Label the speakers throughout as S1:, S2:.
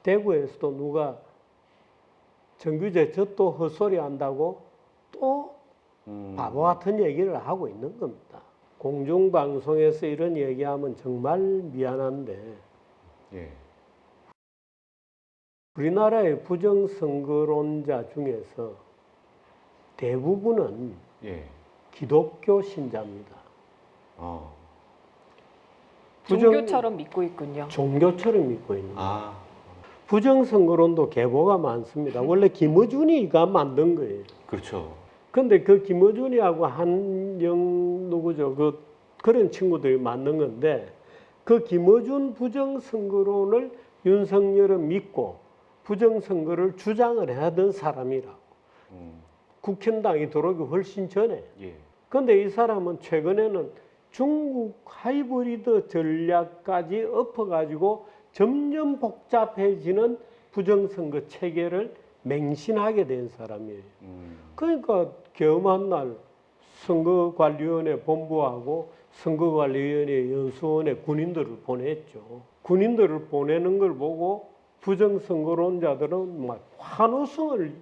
S1: 대구에서도 누가 정규제 저 또 헛소리 한다고 또 바보 같은 얘기를 하고 있는 겁니다. 공중방송에서 이런 얘기하면 정말 미안한데
S2: 예.
S1: 우리나라의 부정선거론자 중에서 대부분은
S2: 예.
S1: 기독교 신자입니다.
S3: 종교처럼 믿고 있군요.
S1: 종교처럼 믿고 있는 거예요.
S2: 아.
S1: 부정선거론도 계보가 많습니다. 원래 김어준이가 만든 거예요.
S2: 그렇죠.
S1: 근데 그 김어준이하고 한영 누구죠? 그런 친구들이 만든 건데 그 김어준 부정선거론을 윤석열은 믿고 부정선거를 주장을 하던 사람이라고. 국힘당이 들어오기 훨씬 전에.
S2: 예.
S1: 근데 이 사람은 최근에는 중국 하이브리드 전략까지 엎어가지고 점점 복잡해지는 부정선거 체계를 맹신하게 된 사람이에요. 그러니까 겸한 날 선거관리위원회 본부하고 선거관리위원회 연수원에 군인들을 보냈죠. 군인들을 보내는 걸 보고 부정선거론자들은 막 환호성을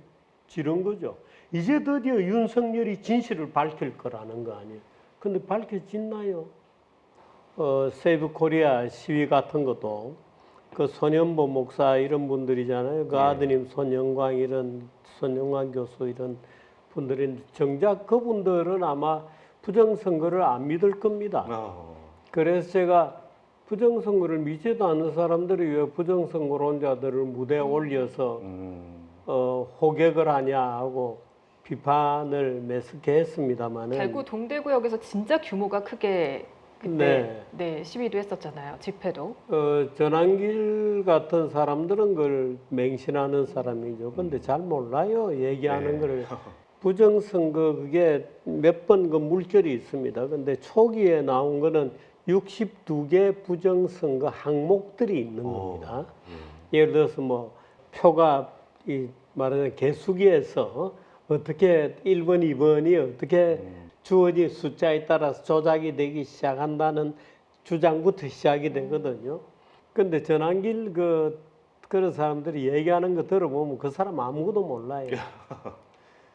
S1: 지른 거죠. 이제 드디어 윤석열이 진실을 밝힐 거라는 거 아니에요. 근데 밝혀졌나요? 세이브 코리아 시위 같은 것도 그 손현보 목사 이런 분들이잖아요. 그 아드님 손영광 이런 손영광 교수 이런 분들인 정작 그분들은 아마 부정선거를 안 믿을 겁니다. 그래서 제가 부정선거를 믿지도 않는 사람들이 왜 부정선거론자들을 무대에 올려서 호객을 하냐 하고 비판을 매섭게 했습니다만은
S3: 대구 동대구역에서 진짜 규모가 크게 그때 네, 시위도 했었잖아요. 집회도.
S1: 전환길 같은 사람들은 그걸 맹신하는 사람이죠. 근데 잘 몰라요. 얘기하는 거를. 부정선거 그게 몇 번 그 물결이 있습니다. 근데 초기에 나온 거는 62개 부정선거 항목들이 있는 겁니다. 예를 들어서 뭐 표가 말하자면 개수기에서 어떻게 1번, 2번이 어떻게 주어진 숫자에 따라서 조작이 되기 시작한다는 주장부터 시작이 되거든요. 근데 전환길 그런 사람들이 얘기하는 거 들어보면 그 사람 아무것도 몰라요.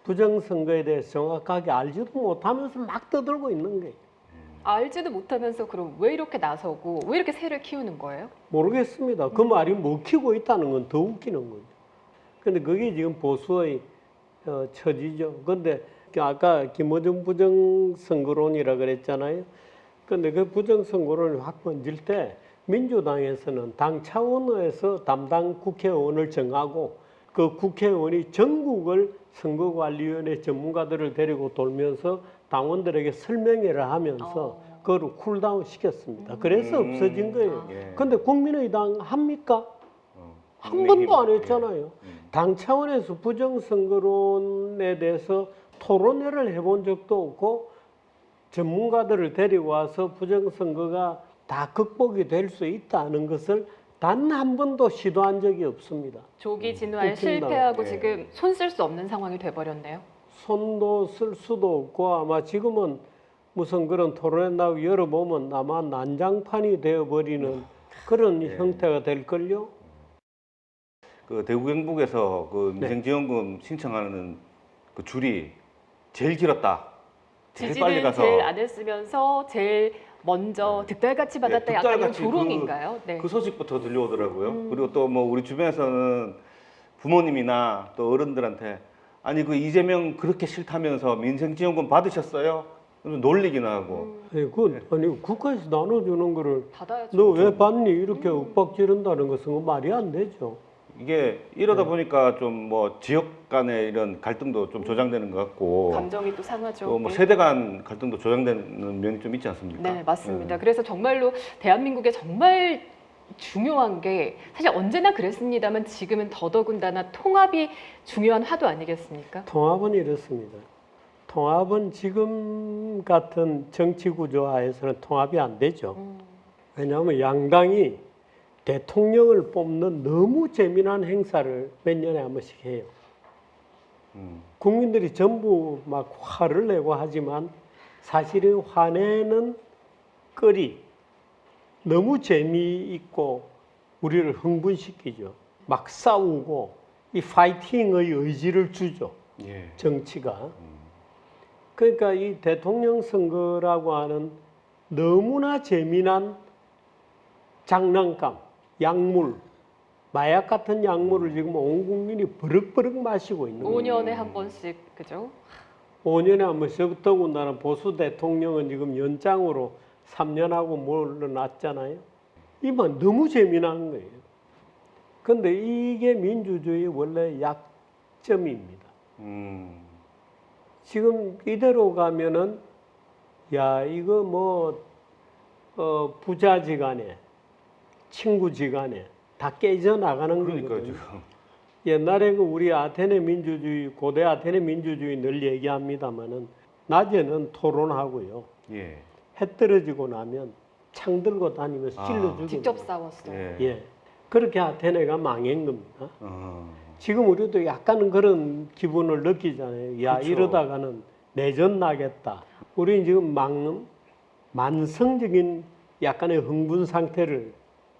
S1: 부정선거에 대해서 정확하게 알지도 못하면서 막 떠들고 있는 거예요.
S3: 알지도 못하면서 그럼 왜 이렇게 나서고 왜 이렇게 새를 키우는 거예요?
S1: 모르겠습니다. 그 말이 먹히고 있다는 건 더 웃기는 거죠. 근데 그게 지금 보수의 처지죠. 근데 아까 김어준 부정선거론이라 그랬잖아요. 근데 그 부정선거론을 확 번질 때 민주당에서는 당 차원에서 담당 국회의원을 정하고 그 국회의원이 전국을 선거관리위원회 전문가들을 데리고 돌면서 당원들에게 설명회를 하면서 그거를 쿨다운 시켰습니다. 그래서 없어진 거예요. 근데 국민의당 합니까? 한 번도 안 했잖아요. 당 차원에서 부정선거론에 대해서 토론회를 해본 적도 없고 전문가들을 데리고 와서 부정선거가 다 극복이 될 수 있다는 것을 단 한 번도 시도한 적이 없습니다.
S3: 조기 진화에 실패하고 지금 손 쓸 수 없는 상황이 돼버렸네요.
S1: 손도 쓸 수도 없고 아마 지금은 무슨 그런 토론회 나고 열어보면 아마 난장판이 되어버리는 그런 형태가 될걸요.
S2: 그 대구 경북에서 그 민생지원금 신청하는 그 줄이 제일 길었다. 제일 빨리
S3: 지지를
S2: 가서
S3: 제일 안 했으면서 제일 먼저 득달같이 받았다. 약간 이런
S2: 득달같이
S3: 조롱인가요?
S2: 그 소식부터 들려오더라고요. 그리고 또 뭐 우리 주변에서는 부모님이나 또 어른들한테 아니 그 이재명 그렇게 싫다면서 민생지원금 받으셨어요? 놀리기는 하고.
S1: 아니 국가에서 나눠주는 거를
S3: 받아야죠.
S1: 너 왜 받니? 이렇게 윽박 지른다는 것은 말이 안 되죠.
S2: 이게 이러다 보니까 좀 뭐 지역 간의 이런 갈등도 좀 조장되는 것 같고
S3: 감정이 또 상하죠.
S2: 또 뭐 세대 간 갈등도 조장되는 면이 좀 있지 않습니까?
S3: 네, 맞습니다. 그래서 정말로 대한민국에 정말 중요한 게 사실 언제나 그랬습니다만 지금은 더더군다나 통합이 중요한 화두 아니겠습니까?
S1: 통합은 이렇습니다. 통합은 지금 같은 정치 구조 하에서는 통합이 안 되죠. 왜냐하면 양당이 대통령을 뽑는 너무 재미난 행사를 몇 년에 한 번씩 해요. 국민들이 전부 막 화를 내고 하지만 사실은 화내는 거리 너무 재미있고 우리를 흥분시키죠. 막 싸우고 이 파이팅의 의지를 주죠.
S2: 예.
S1: 정치가. 그러니까 이 대통령 선거라고 하는 너무나 재미난 장난감, 약물, 마약 같은 약물을 지금 온 국민이 버럭버럭 마시고 있는 거예요.
S3: 5년에 한 번씩 그죠?
S1: 5년에 한 번씩, 더군다나 보수 대통령은 지금 연장으로 3년하고 물러났잖아요. 이만 너무 재미난 거예요. 근데 이게 민주주의 원래 약점입니다. 지금 이대로 가면은 야 이거 뭐 부자지간에 친구지간에 다 깨져 나가는
S2: 그러니까요,
S1: 거거든요.
S2: 지금.
S1: 옛날에 그 우리 아테네 민주주의, 고대 아테네 민주주의 늘 얘기합니다만은 낮에는 토론하고요.
S2: 예.
S1: 해 떨어지고 나면 창 들고 다니면서 찔러주고.
S3: 직접 싸웠어요.
S2: 예.
S1: 예. 그렇게 아테네가 망한 겁니다.
S2: 어.
S1: 지금 우리도 약간 그런 기분을 느끼잖아요. 야,
S2: 그쵸.
S1: 이러다가는 내전 나겠다. 우리는 지금 만성적인 약간의 흥분 상태를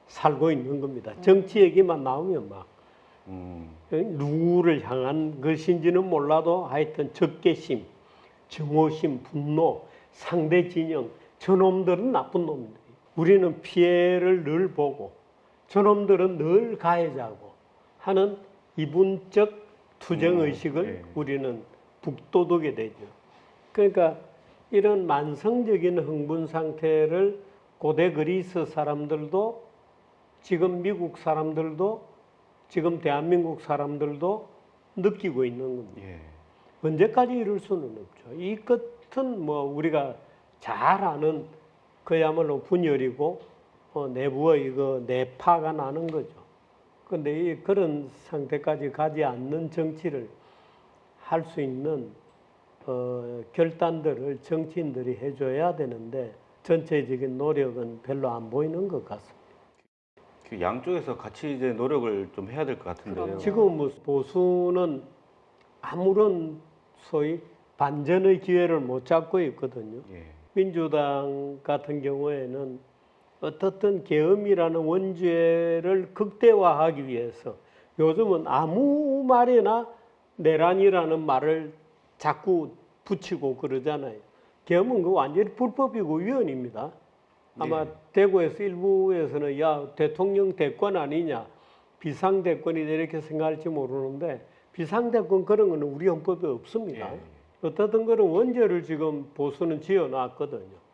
S1: 살고 있는 겁니다. 정치 얘기만 나오면 막 누구를 향한 것인지는 몰라도 하여튼 적개심, 증오심, 분노, 상대 진영, 저놈들은 나쁜 놈들이. 우리는 피해를 늘 보고 저놈들은 늘 가해자고 하는 이분적 투쟁의식을
S2: 네.
S1: 우리는 북돋우게 되죠. 그러니까 이런 만성적인 흥분 상태를 고대 그리스 사람들도 지금 미국 사람들도 지금 대한민국 사람들도 느끼고 있는 겁니다.
S2: 예.
S1: 언제까지 이럴 수는 없죠. 이 끝은 뭐 우리가 잘 아는 그야말로 분열이고 내부의 이거 내파가 나는 거죠. 근데 이 그런 상태까지 가지 않는 정치를 할 수 있는 결단들을 정치인들이 해줘야 되는데 전체적인 노력은 별로 안 보이는 것 같습니다.
S2: 그 양쪽에서 같이 이제 노력을 좀 해야 될 것 같은데요.
S3: 그럼요.
S1: 지금 뭐 보수는 아무런 소위 반전의 기회를 못 잡고 있거든요.
S2: 예.
S1: 민주당 같은 경우에는 어떻든 계엄이라는 원죄를 극대화하기 위해서 요즘은 아무 말이나 내란이라는 말을 자꾸 붙이고 그러잖아요. 계엄은 그 완전히 불법이고 위헌입니다. 아마
S2: 네.
S1: 대구에서 일부에서는 야 대통령 대권 아니냐 비상대권이다 이렇게 생각할지 모르는데 비상대권 그런 거는 우리 헌법에 없습니다.
S2: 예.
S1: 어떻든 그런 원죄를 지금 보수는 지어놨거든요.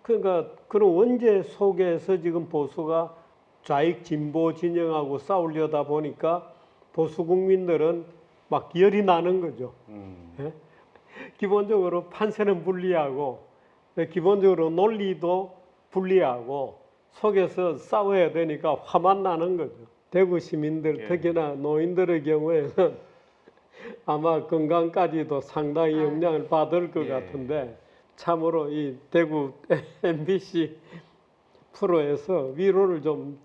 S1: 그러니까 그런 원죄 속에서 지금 보수가 좌익 진보 진영하고 싸우려다 보니까 보수 국민들은 막 열이 나는 거죠. 예? 기본적으로 판세는 불리하고 기본적으로 논리도 불리하고 속에서 싸워야 되니까 화만 나는 거죠. 대구 시민들
S2: 예.
S1: 특히나 노인들의 경우에는 아마 건강까지도 상당히 영향을 받을 것
S2: 예.
S1: 같은데 참으로 이 대구 MBC 프로에서 위로를 좀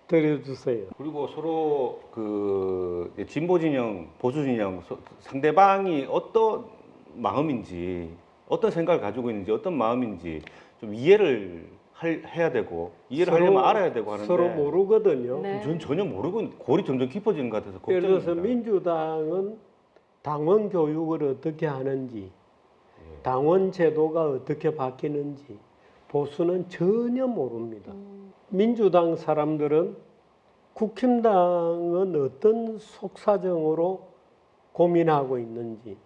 S1: 드려주세요.
S2: 그리고 서로 그 이제 진보 진영, 보수 진영 상대방이 어떤 마음인지, 어떤 생각을 가지고 있는지, 어떤 마음인지 좀 이해를 해야 되고 이해를 하려면 알아야 되고 하는데
S1: 서로 모르거든요.
S3: 네.
S2: 전 전혀 모르고 골이 점점 깊어지는 것 같아서
S1: 예를
S2: 걱정입니다.
S1: 들어서 민주당은 당원 교육을 어떻게 하는지, 당원 제도가 어떻게 바뀌는지 보수는 전혀 모릅니다. 민주당 사람들은 국힘당은 어떤 속사정으로 고민하고 있는지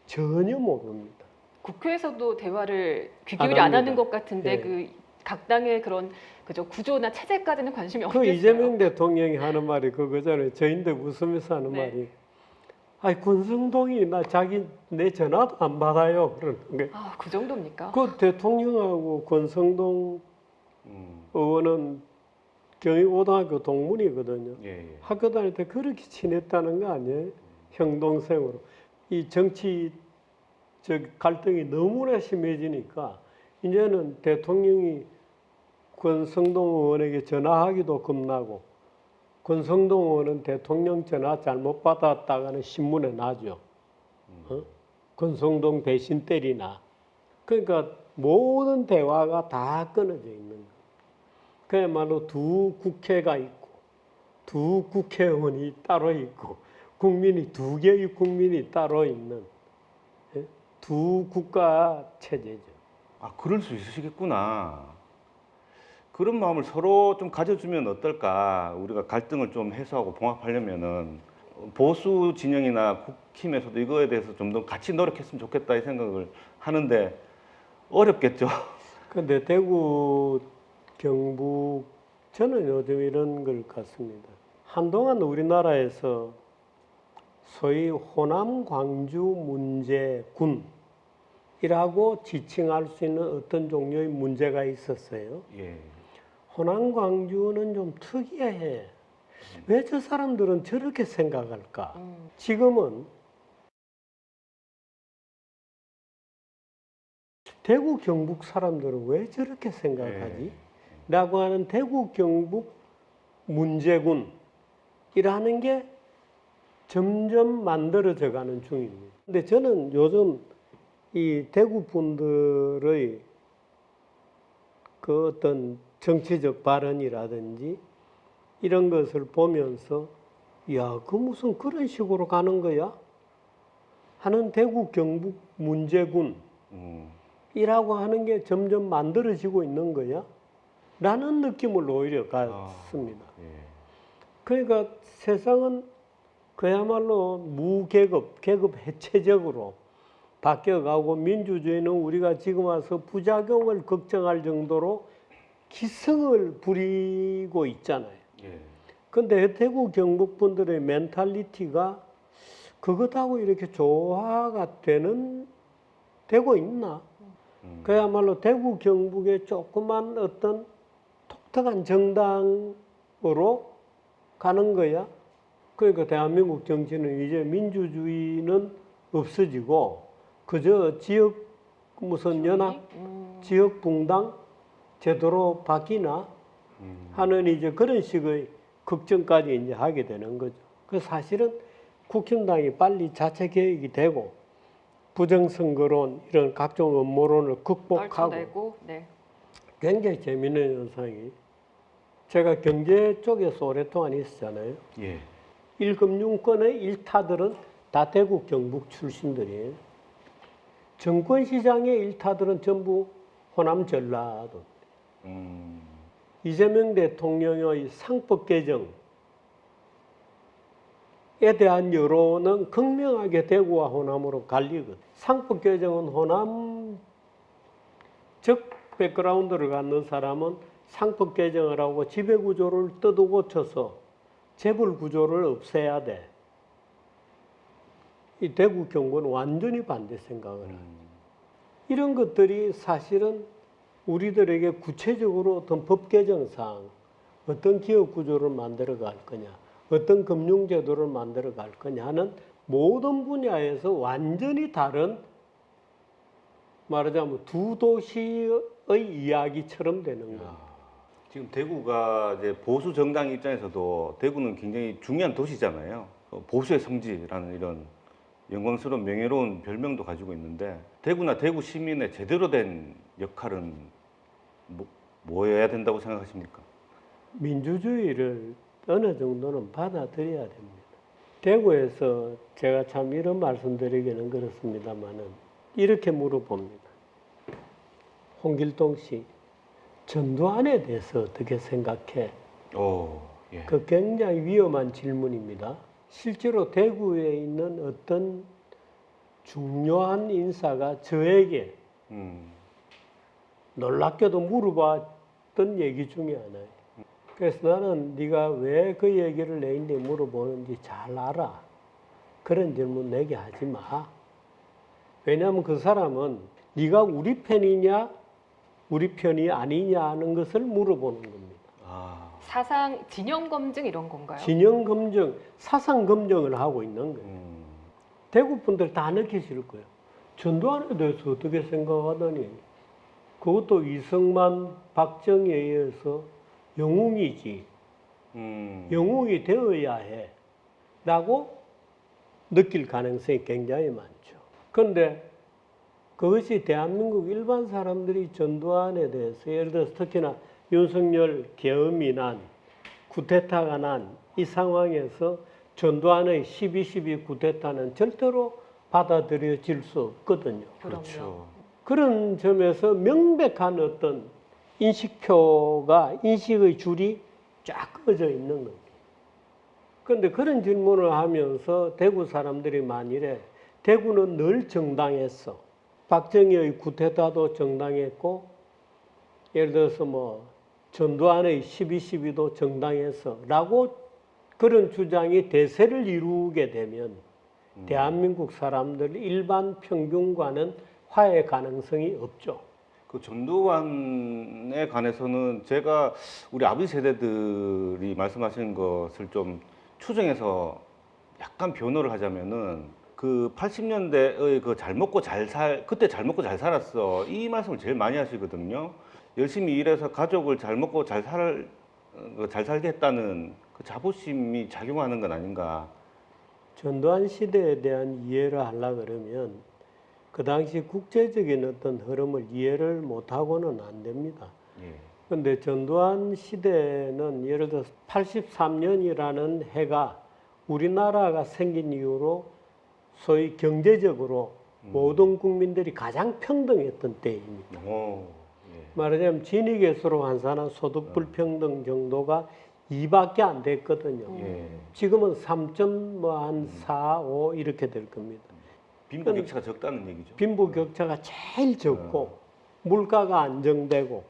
S1: 전혀 모릅니다.
S3: 국회에서도 대화를 귀
S1: 안
S3: 기울이 안 하는
S1: 합니다.
S3: 것 같은데
S1: 예.
S3: 그 각 당의 그런 그저 구조나 체제까지는 관심이
S1: 그
S3: 없겠어요.
S1: 이재명 대통령이 하는 말이 그거잖아요. 저인데 웃으면서 하는
S3: 네.
S1: 말이 아이 권성동이 내 전화도 안 받아요. 그러는 거예요.
S3: 아, 그 정도입니까?
S1: 그 대통령하고 권성동 의원은 경희고등학교 동문이거든요.
S2: 예, 예.
S1: 학교 다닐 때 그렇게 친했다는 거 아니에요? 형 동생으로. 이 정치 갈등이 너무나 심해지니까 이제는 대통령이 권성동 의원에게 전화하기도 겁나고 권성동 의원은 대통령 전화 잘못 받았다가는 신문에 나죠. 권성동 대신 때리나. 그러니까 모든 대화가 다 끊어져 있는 거예요. 그야말로 두 국회가 있고 두 국회의원이 따로 있고 국민이 두 개의 국민이 따로 있는 예? 두 국가 체제죠.
S2: 아, 그럴 수 있으시겠구나. 그런 마음을 서로 좀 가져주면 어떨까? 우리가 갈등을 좀 해소하고 봉합하려면은 보수 진영이나 국힘에서도 이거에 대해서 좀 더 같이 노력했으면 좋겠다 이 생각을 하는데 어렵겠죠.
S1: 근데 대구, 경북 저는 요즘 이런 걸 같습니다. 한동안 우리나라에서 소위 호남 광주 문제군이라고 지칭할 수 있는 어떤 종류의 문제가 있었어요.
S2: 예.
S1: 호남 광주는 좀 특이해. 왜 저 사람들은 저렇게 생각할까? 지금은 대구 경북 사람들은 왜 저렇게 생각하지? 라고 하는 대구 경북 문제군이라는 게 점점 만들어져 가는 중입니다. 근데 저는 요즘 이 대구 분들의 그 어떤 정치적 발언이라든지 이런 것을 보면서 야, 그 무슨 그런 식으로 가는 거야? 하는 대구 경북 문제군이라고 하는 게 점점 만들어지고 있는 거야? 라는 느낌을 오히려 갖습니다.
S2: 예.
S1: 그러니까 세상은 그야말로 무계급, 계급 해체적으로 바뀌어가고 민주주의는 우리가 지금 와서 부작용을 걱정할 정도로 기승을 부리고 있잖아요.
S2: 예.
S1: 근데 대구 경북 분들의 멘탈리티가 그것하고 이렇게 조화가 되고 있나? 그야말로 대구 경북의 조그만 어떤 독특한 정당으로 가는 거야. 그러니까 대한민국 정치는 이제 민주주의는 없어지고 그저 지역 무슨 연합, 지역 붕당 제도로 바뀌나 하는 이제 그런 식의 걱정까지 이제 하게 되는 거죠. 그 사실은 국힘당이 빨리 자체 개혁이 되고 부정선거론 이런 각종 음모론을 극복하고
S3: 떨쳐내고, 네.
S1: 굉장히 재미있는 현상이 제가 경제 쪽에서 오랫동안 있었잖아요.
S2: 예.
S1: 1금융권의 일타들은 다 대구 경북 출신들이에요. 정권시장의 일타들은 전부 호남 전라도. 이재명 대통령의 상법 개정에 대한 여론은 극명하게 대구와 호남으로 갈리거든. 상법 개정은 호남적 백그라운드를 갖는 사람은 상법 개정을 하고 지배구조를 뜯어고쳐서 재벌구조를 없애야 돼. 이 대구 경북은 완전히 반대 생각을 해요. 이런 것들이 사실은 우리들에게 구체적으로 어떤 법 개정상 어떤 기업 구조를 만들어 갈 거냐, 어떤 금융 제도를 만들어 갈 거냐 하는 모든 분야에서 완전히 다른 말하자면 두 도시의 이야기처럼 되는 거예요.
S2: 지금 대구가 이제 보수 정당 입장에서도 대구는 굉장히 중요한 도시잖아요. 보수의 성지라는 이런 영광스러운 명예로운 별명도 가지고 있는데 대구나 대구 시민의 제대로 된 역할은 뭐여야 된다고 생각하십니까?
S1: 민주주의를 어느 정도는 받아들여야 됩니다. 대구에서 제가 참 이런 말씀드리기는 그렇습니다만은 이렇게 물어봅니다. 홍길동 씨, 전두환에 대해서 어떻게 생각해?
S2: 예.
S1: 그 굉장히 위험한 질문입니다. 실제로 대구에 있는 어떤 중요한 인사가 저에게 놀랍게도 물어봤던 얘기 중에 하나예요. 그래서 나는 네가 왜 그 얘기를 내인데 물어보는지 잘 알아. 그런 질문 내게 하지 마. 왜냐하면 그 사람은 네가 우리 편이냐 우리 편이 아니냐 하는 것을 물어보는 겁니다.
S3: 사상 진영 검증 이런 건가요?
S1: 진영 검증, 사상 검증을 하고 있는 거예요. 대구 분들 다 느끼실 거예요. 전두환에 대해서 어떻게 생각하더니 그것도 이승만, 박정희에 의해서 영웅이지. 영웅이 되어야 해. 라고 느낄 가능성이 굉장히 많죠. 그런데 그것이 대한민국 일반 사람들이 전두환에 대해서 예를 들어서 특히나 윤석열 계엄이 난, 쿠데타가 난 이 상황에서 전두환의 12.12 쿠데타는 절대로 받아들여질 수 없거든요.
S3: 그럼요.
S2: 그렇죠.
S1: 그런 점에서 명백한 어떤 인식의 줄이 쫙 꺼져 있는 겁니다. 그런데 그런 질문을 하면서 대구 사람들이 만일에 대구는 늘 정당했어. 박정희의 쿠데타도 정당했고, 예를 들어서 뭐 전두환의 12.12도 정당했어. 라고 그런 주장이 대세를 이루게 되면 대한민국 사람들 일반 평균과는 화해 가능성이 없죠.
S2: 그 전두환에 관해서는 제가 우리 아버지 세대들이 말씀하시는 것을 좀 추정해서 약간 변호를 하자면은 그 80년대의 그 잘 먹고 잘 그때 잘 먹고 잘 살았어. 이 말씀을 제일 많이 하시거든요. 열심히 일해서 가족을 잘 먹고 잘 살게 했다는 그 자부심이 작용하는 건 아닌가.
S1: 전두환 시대에 대한 이해를 하려고 그러면 그 당시 국제적인 어떤 흐름을 이해를 못하고는 안 됩니다.
S2: 예.
S1: 그런데 전두환 시대는 예를 들어서 83년이라는 해가 우리나라가 생긴 이후로 소위 경제적으로 모든 국민들이 가장 평등했던 때입니다.
S2: 오, 예.
S1: 말하자면 진위계수로 환산한 소득 불평등 정도가 2밖에 안 됐거든요.
S2: 예.
S1: 지금은 3.4, 5 이렇게 될 겁니다.
S2: 빈부 격차가 적다는 얘기죠.
S1: 빈부 격차가 제일 적고 물가가 안정되고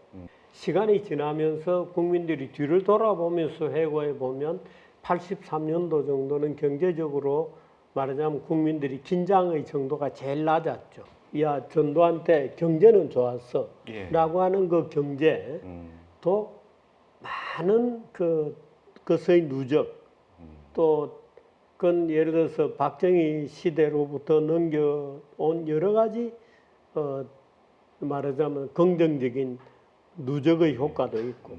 S1: 시간이 지나면서 국민들이 뒤를 돌아보면서 회고해 보면 83년도 정도는 경제적으로 말하자면 국민들이 긴장의 정도가 제일 낮았죠. 야, 전두환 때 경제는 좋았어.
S2: 예.
S1: 라고 하는 그 경제도 많은 그것의 누적 또 그건 예를 들어서 박정희 시대로부터 넘겨온 여러 가지 말하자면 긍정적인 누적의 효과도 있고.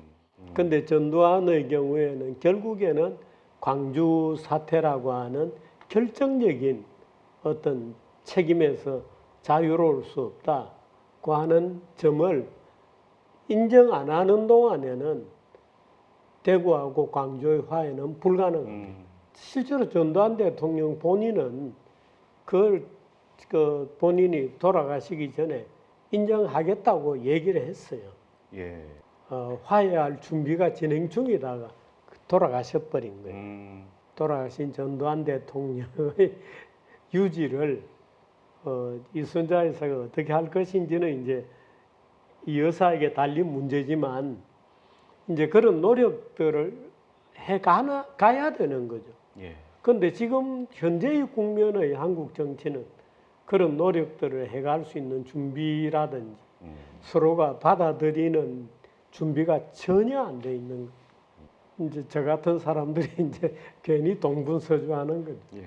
S1: 근데 전두환의 경우에는 결국에는 광주 사태라고 하는 결정적인 어떤 책임에서 자유로울 수 없다고 하는 점을 인정 안 하는 동안에는 대구하고 광주의 화해는 불가능합니다. 실제로 전두환 대통령 본인은 그걸 본인이 돌아가시기 전에 인정하겠다고 얘기를 했어요.
S2: 예.
S1: 화해할 준비가 진행 중이다가 돌아가셔버린 거예요. 돌아가신 전두환 대통령의 유지를 이순자 여사가 어떻게 할 것인지는 이제 이 여사에게 달린 문제지만 이제 그런 노력들을 가야 되는 거죠.
S2: 예.
S1: 그런데 지금 현재의 국면의 한국 정치는 그런 노력들을 해갈 수 있는 준비라든지 서로가 받아들이는 준비가 전혀 안 돼 있는 거예요. 이제 저 같은 사람들이 이제 괜히 동분서주하는 거죠.
S2: 예.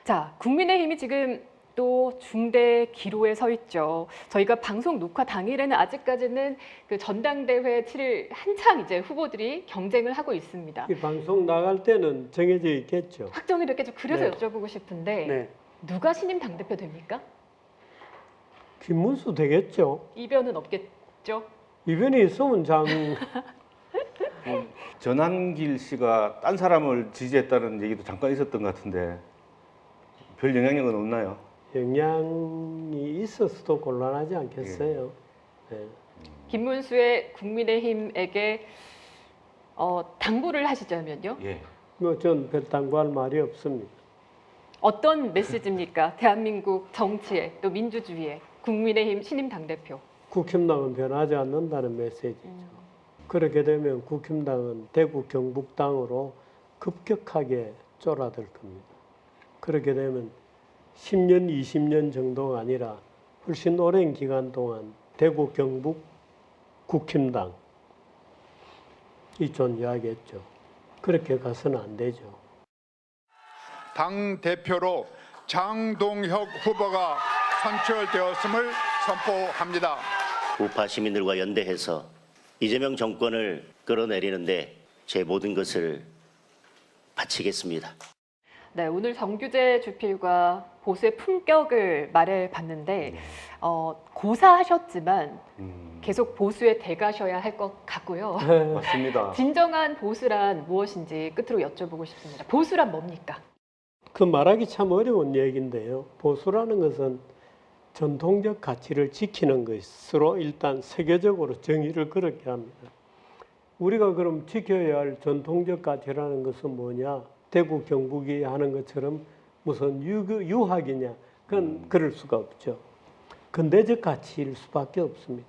S3: 자, 국민의힘이 지금 또 중대 기로에 서 있죠. 저희가 방송 녹화 당일에는 아직까지는 그 전당대회 치를 한창 이제 후보들이 경쟁을 하고 있습니다.
S1: 이 방송 나갈 때는 정해져 있겠죠.
S3: 확정이 됐겠죠. 그래서
S1: 네.
S3: 여쭤보고 싶은데
S1: 네.
S3: 누가 신임 당대표 됩니까?
S1: 김문수 되겠죠.
S3: 이변은 없겠죠.
S1: 이변이 있으면
S2: 전한길 씨가 딴 사람을 지지했다는 얘기도 잠깐 있었던 것 같은데 별 영향력은 없나요?
S1: 영향이 있어서도 곤란하지 않겠어요. 네.
S3: 김문수의 국민의힘에게 당부를 하시자면요.
S2: 예.
S1: 전 별당부할 말이 없습니다.
S3: 어떤 메시지입니까? 대한민국 정치에 또 민주주의에 국민의힘 신임 당대표.
S1: 국힘당은 변하지 않는다는 메시지죠. 그렇게 되면 국힘당은 대구 경북당으로 급격하게 쫄아들 겁니다. 그렇게 되면 10년, 20년 정도가 아니라 훨씬 오랜 기간 동안 대구 경북 국힘당 이 존재하겠죠. 그렇게 가서는 안 되죠.
S4: 당 대표로 장동혁 후보가 선출되었음을 선포합니다.
S5: 우파 시민들과 연대해서 이재명 정권을 끌어내리는데 제 모든 것을 바치겠습니다.
S3: 네, 오늘 정규재 주필과 보수의 품격을 말해봤는데 고사하셨지만 계속 보수에 대가셔야 할 것 같고요.
S2: 맞습니다.
S3: 진정한 보수란 무엇인지 끝으로 여쭤보고 싶습니다. 보수란 뭡니까?
S1: 그 말하기 참 어려운 얘기인데요. 보수라는 것은 전통적 가치를 지키는 것으로 일단 세계적으로 정의를 그렇게 합니다. 우리가 그럼 지켜야 할 전통적 가치라는 것은 뭐냐? 대구 경북이 하는 것처럼 무슨 유학이냐? 그건 그럴 수가 없죠. 근대적 가치일 수밖에 없습니다.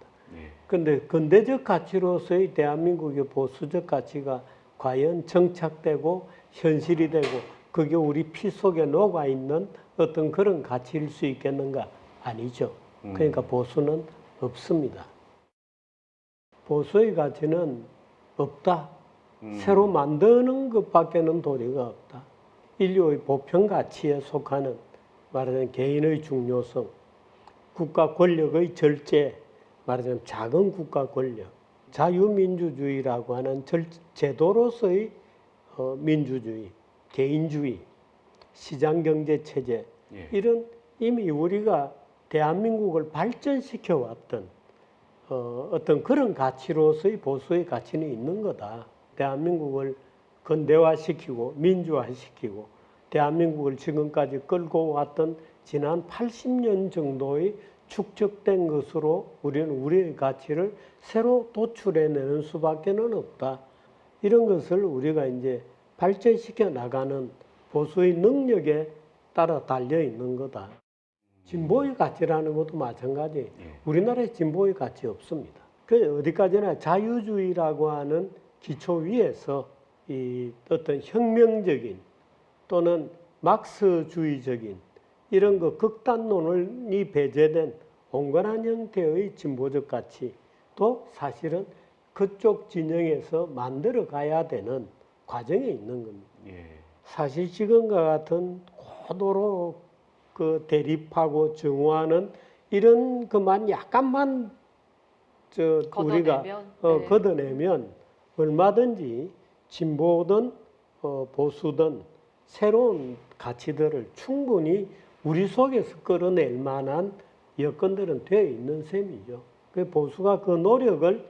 S1: 그런데 근대적 가치로서의 대한민국의 보수적 가치가 과연 정착되고 현실이 되고 그게 우리 피 속에 녹아 있는 어떤 그런 가치일 수 있겠는가? 아니죠. 그러니까 보수는 없습니다. 보수의 가치는 없다. 새로 만드는 것밖에는 도리가 없다. 인류의 보편 가치에 속하는 말하자면 개인의 중요성, 국가 권력의 절제, 말하자면 작은 국가 권력, 자유민주주의라고 하는 제도로서의 민주주의, 개인주의, 시장경제체제 이런 이미 우리가 대한민국을 발전시켜 왔던 어떤 그런 가치로서의 보수의 가치는 있는 거다. 대한민국을 근대화시키고 민주화시키고 대한민국을 지금까지 끌고 왔던 지난 80년 정도의 축적된 것으로 우리는 우리의 가치를 새로 도출해내는 수밖에는 없다. 이런 것을 우리가 이제 발전시켜 나가는 보수의 능력에 따라 달려 있는 거다. 진보의 가치라는 것도 마찬가지예요. 우리나라에 진보의 가치 없습니다. 그 어디까지나 자유주의라고 하는 기초 위에서 이 어떤 혁명적인 또는 막스주의적인 이런 그 극단론이 배제된 온건한 형태의 진보적 가치도 사실은 그쪽 진영에서 만들어 가야 되는 과정에 있는 겁니다. 사실 지금과 같은 고도로 그 대립하고 정오하는 이런 것만 약간만 우리가
S3: 네.
S1: 걷어내면 얼마든지 진보든 보수든 새로운 가치들을 충분히 우리 속에서 끌어낼 만한 여건들은 되어 있는 셈이죠. 그 보수가 그 노력을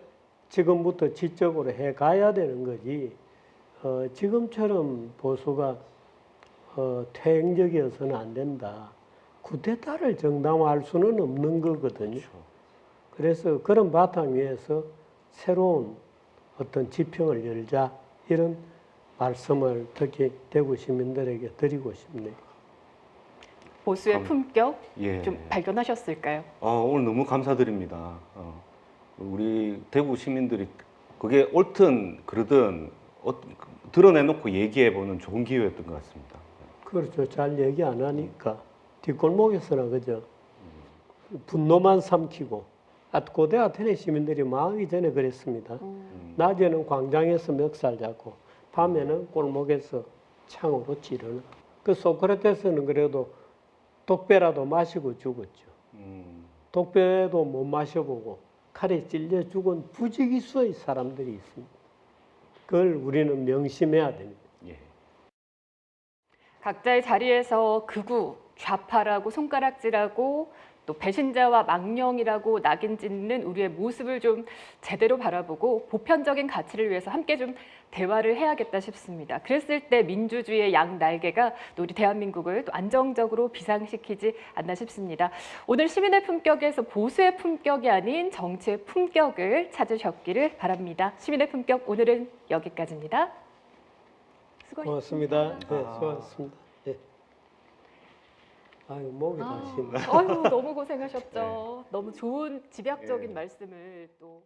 S1: 지금부터 지적으로 해 가야 되는 거지. 지금처럼 보수가 퇴행적이어서는 안 된다. 쿠데타를 정당화할 수는 없는 거거든요. 그래서 그런 바탕 위에서 새로운 어떤 지평을 열자 이런 말씀을 특히 대구 시민들에게 드리고 싶네요.
S3: 보수의 품격
S2: 예.
S3: 좀 발견하셨을까요?
S2: 오늘 너무 감사드립니다. 우리 대구 시민들이 그게 옳든 그르든 드러내놓고 얘기해보는 좋은 기회였던 것 같습니다.
S1: 그렇죠. 잘 얘기 안 하니까 뒷골목에서나 그죠. 분노만 삼키고 고대 아테네 시민들이 망하기 전에 그랬습니다. 낮에는 광장에서 멱살 잡고 밤에는 골목에서 창으로 찌르는. 그 소크라테스는 그래도 독배라도 마시고 죽었죠. 독배도 못 마셔보고 칼에 찔려 죽은 부지기수의 사람들이 있습니다. 그걸 우리는 명심해야 됩니다.
S3: 각자의 자리에서 극우, 좌파라고 손가락질하고 또 배신자와 망령이라고 낙인 찍는 우리의 모습을 좀 제대로 바라보고 보편적인 가치를 위해서 함께 좀 대화를 해야겠다 싶습니다. 그랬을 때 민주주의의 양 날개가 또 우리 대한민국을 또 안정적으로 비상시키지 않나 싶습니다. 오늘 시민의 품격에서 보수의 품격이 아닌 정치의 품격을 찾으셨기를 바랍니다. 시민의 품격 오늘은 여기까지입니다. 수고하셨습니다.
S1: 고맙습니다. 네, 수고하셨습니다. 네. 아유, 목이 다 쉬네.
S3: 아유, 너무 고생하셨죠. 너무 좋은 집약적인 말씀을 또